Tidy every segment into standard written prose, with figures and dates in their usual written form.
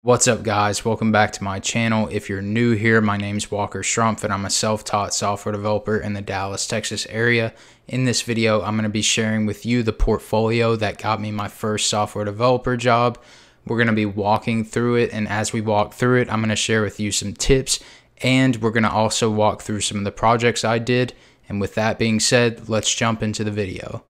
What's up, guys? Welcome back to my channel. If you're new here, my name's Walker Strumpf and I'm a self-taught software developer in the Dallas, Texas area. In this video, I'm going to be sharing with you the portfolio that got me my first software developer job. We're going to be walking through it, and as we walk through it, I'm going to share with you some tips, and we're going to also walk through some of the projects I did. And with that being said, let's jump into the video.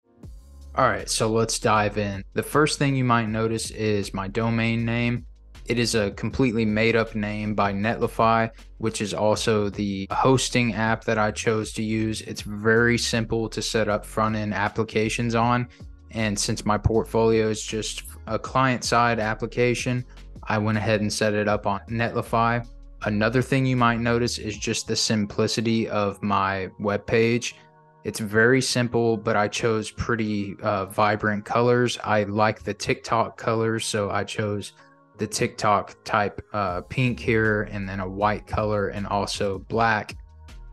Alright, so let's dive in. The first thing you might notice is my domain name. It is a completely made up name by Netlify, which is also the hosting app that I chose to use. It's very simple to set up front end applications on. And since my portfolio is just a client side application, I went ahead and set it up on Netlify. Another thing you might notice is just the simplicity of my web page. It's very simple, but I chose pretty vibrant colors. I like the TikTok colors, so I chose the TikTok type pink here, and then a white color, and also black.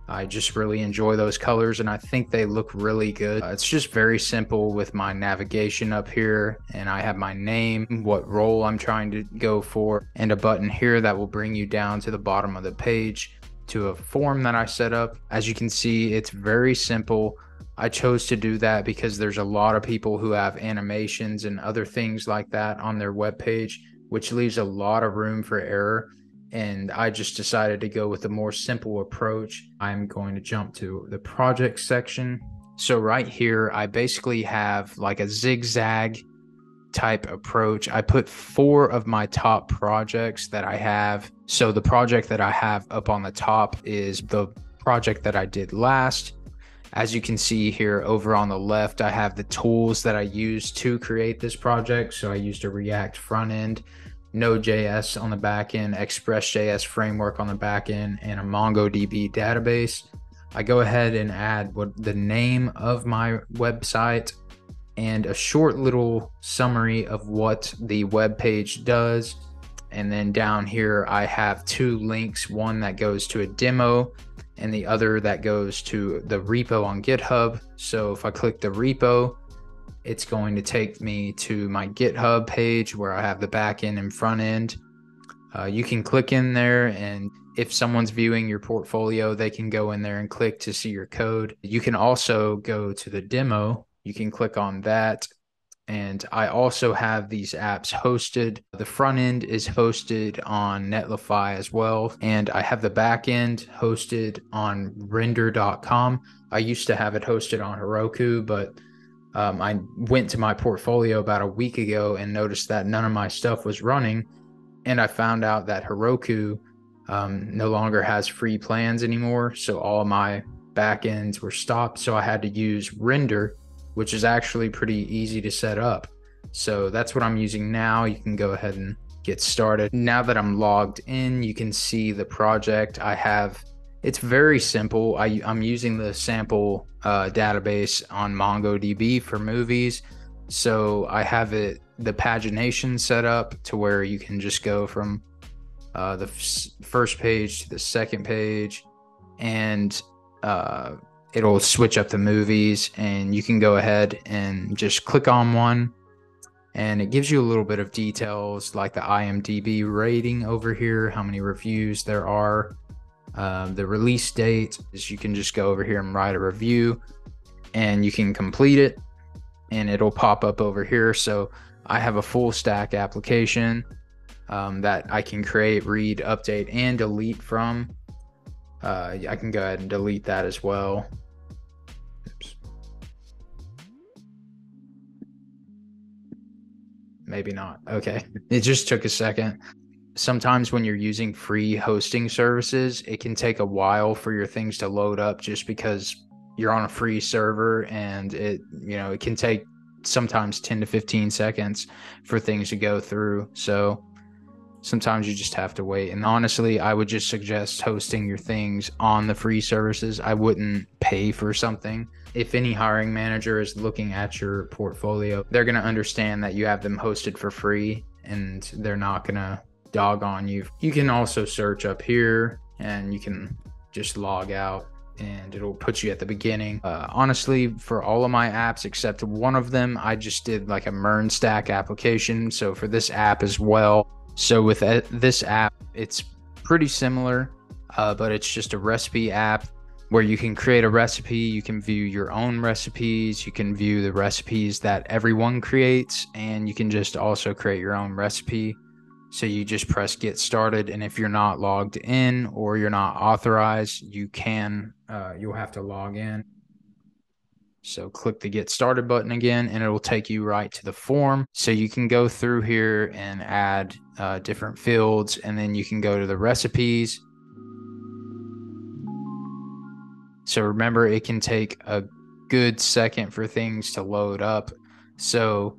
I just really enjoy those colors, and I think they look really good. It's just very simple with my navigation up here, and I have my name, what role I'm trying to go for, and a button here that will bring you down to the bottom of the page to a form that I set up. As you can see, it's very simple. I chose to do that because there's a lot of people who have animations and other things like that on their web page, which leaves a lot of room for error. And I just decided to go with a more simple approach. I'm going to jump to the project section. So right here, I basically have like a zigzag type approach. I put 4 of my top projects that I have. So the project that I have up on the top is the project that I did last. As you can see here over on the left, I have the tools that I used to create this project. So I used a React front end, Node.js on the back end, Express.js framework on the back end, and a MongoDB database. I go ahead and add the name of my website and a short little summary of what the web page does. And then down here, I have 2 links, one that goes to a demo and the other that goes to the repo on GitHub. So if I click the repo, it's going to take me to my GitHub page where I have the back end and front end. You can click in there, and if someone's viewing your portfolio, they can go in there and click to see your code. You can also go to the demo. You can click on that. And I also have these apps hosted. The front end is hosted on Netlify as well. And I have the back end hosted on render.com. I used to have it hosted on Heroku, but I went to my portfolio about a week ago and noticed that none of my stuff was running. And I found out that Heroku no longer has free plans anymore. So all of my backends were stopped. So I had to use Render, which is actually pretty easy to set up. So that's what I'm using now. You can go ahead and get started. Now that I'm logged in, you can see the project I have. It's very simple. I'm using the sample database on MongoDB for movies. So I have the pagination set up to where you can just go from the first page to the second page, and it'll switch up the movies, and you can go ahead and just click on one, and it gives you a little bit of details like the IMDb rating over here, how many reviews there are, the release date. Is you can just go over here and write a review, and you can complete it, and it'll pop up over here. So I have a full stack application that I can create, read, update, and delete from. I can go ahead and delete that as well. Oops. Maybe not. Okay. It just took a second. Sometimes when you're using free hosting services, it can take a while for your things to load up just because you're on a free server, and it can take sometimes 10 to 15 seconds for things to go through. So sometimes you just have to wait. And honestly, I would just suggest hosting your things on the free services. I wouldn't pay for something. If any hiring manager is looking at your portfolio, they're going to understand that you have them hosted for free, and they're not going to dog on you. You can also search up here, and you can just log out, and it'll put you at the beginning. Honestly, for all of my apps except one of them, I just did like a MERN stack application. So for this app as well, So with this app, it's pretty similar, but it's just a recipe app where you can create a recipe, you can view your own recipes, you can view the recipes that everyone creates, and you can just also create your own recipe. So you just press get started, and if you're not logged in or you're not authorized, you'll have to log in. So click the get started button again, and it will take you right to the form. So you can go through here and add different fields, and then you can go to the recipes. So remember, it can take a good second for things to load up. So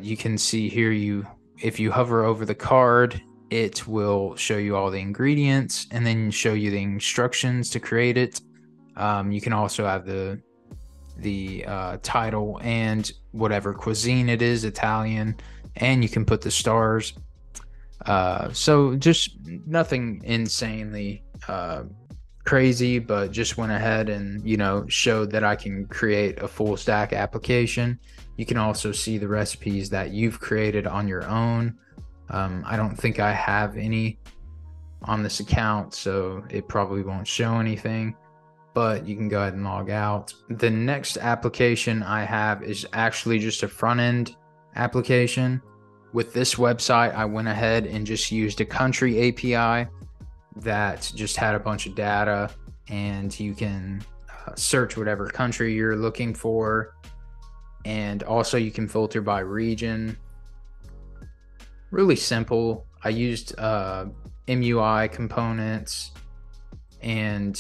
you can see here, if you hover over the card, it will show you all the ingredients and then show you the instructions to create it. You can also have the title and whatever cuisine it is, Italian, and you can put the stars. So just nothing insanely crazy, but just went ahead and showed that I can create a full stack application. You can also see the recipes that you've created on your own. I don't think I have any on this account, so it probably won't show anything, but you can go ahead and log out. The next application I have is actually just a front end application. With this website, I went ahead and just used a country API that just had a bunch of data, and you can search whatever country you're looking for, and also you can filter by region. Really simple. I used MUI components, and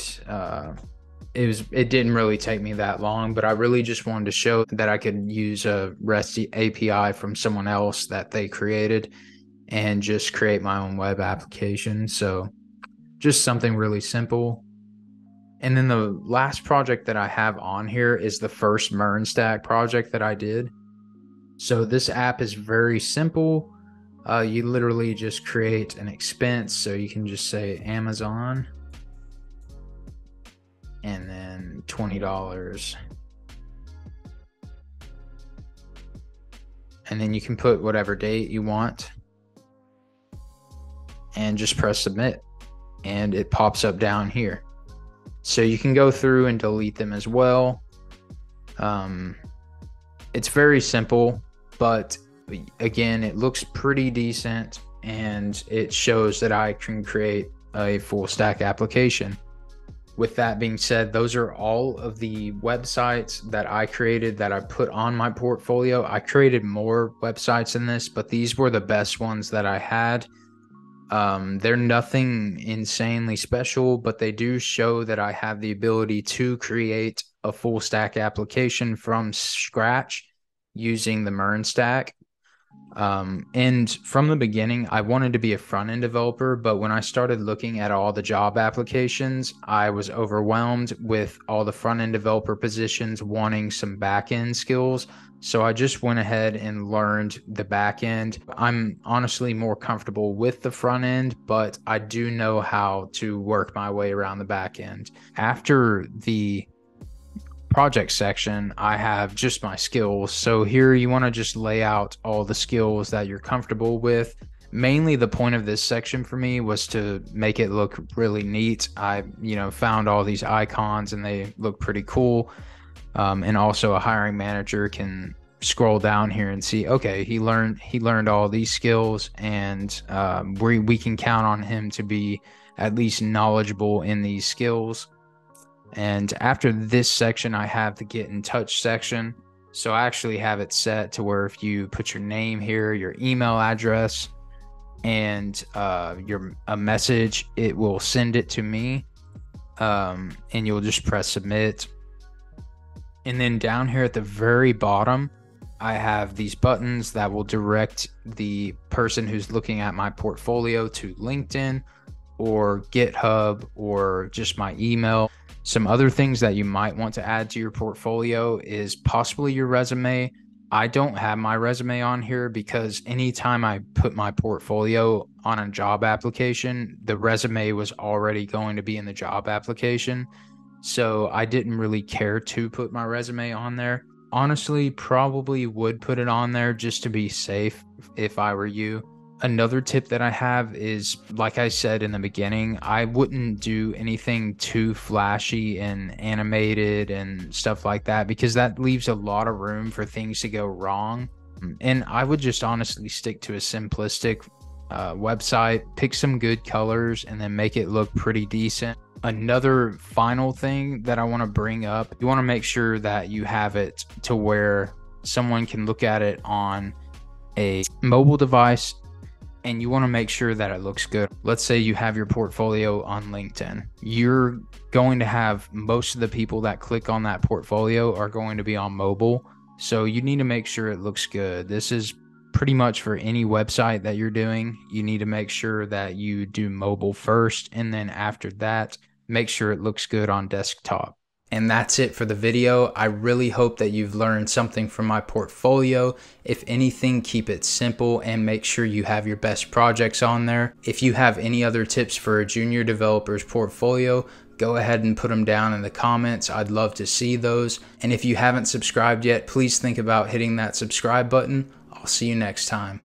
it didn't really take me that long, but I really just wanted to show that I could use a REST API from someone else that they created and just create my own web application. So just something really simple. And then the last project that I have on here is the first MERNstack project that I did. So this app is very simple. You literally just create an expense. So you can just say Amazon and then $20. And then you can put whatever date you want and just press submit, and it pops up down here. So you can go through and delete them as well. It's very simple, but again, it looks pretty decent, and it shows that I can create a full stack application. With that being said, those are all of the websites that I created that I put on my portfolio. I created more websites than this, but these were the best ones that I had. They're nothing insanely special, but they do show that I have the ability to create a full stack application from scratch using the MERNstack. And from the beginning, I wanted to be a front-end developer, but when I started looking at all the job applications, I was overwhelmed with all the front-end developer positions wanting some back-end skills. So I just went ahead and learned the back end. I'm honestly more comfortable with the front end, but I do know how to work my way around the back end. After the project section, I have just my skills. So here you want to just lay out all the skills that you're comfortable with. Mainly the point of this section for me was to make it look really neat. I found all these icons and they look pretty cool. And also a hiring manager can scroll down here and see, okay, he learned all these skills, and we can count on him to be at least knowledgeable in these skills. And after this section, I have the get in touch section. So I actually have it set to where if you put your name here, your email address, and a message, it will send it to me, and you'll just press submit. And then down here at the very bottom, I have these buttons that will direct the person who's looking at my portfolio to LinkedIn or GitHub or just my email. Some other things that you might want to add to your portfolio is possibly your resume. I don't have my resume on here because anytime I put my portfolio on a job application, the resume was already going to be in the job application. So I didn't really care to put my resume on there. Honestly, probably would put it on there just to be safe if I were you. Another tip that I have is, like I said in the beginning, I wouldn't do anything too flashy and animated and stuff like that, because that leaves a lot of room for things to go wrong. And I would just honestly stick to a simplistic website, pick some good colors, and then make it look pretty decent. Another final thing that I want to bring up, you want to make sure that you have it to where someone can look at it on a mobile device, and you want to make sure that it looks good. Let's say you have your portfolio on LinkedIn. You're going to have most of the people that click on that portfolio are going to be on mobile. So you need to make sure it looks good. This is pretty much for any website that you're doing. You need to make sure that you do mobile first, and then after that, make sure it looks good on desktop. And that's it for the video. I really hope that you've learned something from my portfolio. If anything, keep it simple and make sure you have your best projects on there. If you have any other tips for a junior developer's portfolio, go ahead and put them down in the comments. I'd love to see those. And if you haven't subscribed yet, please think about hitting that subscribe button. I'll see you next time.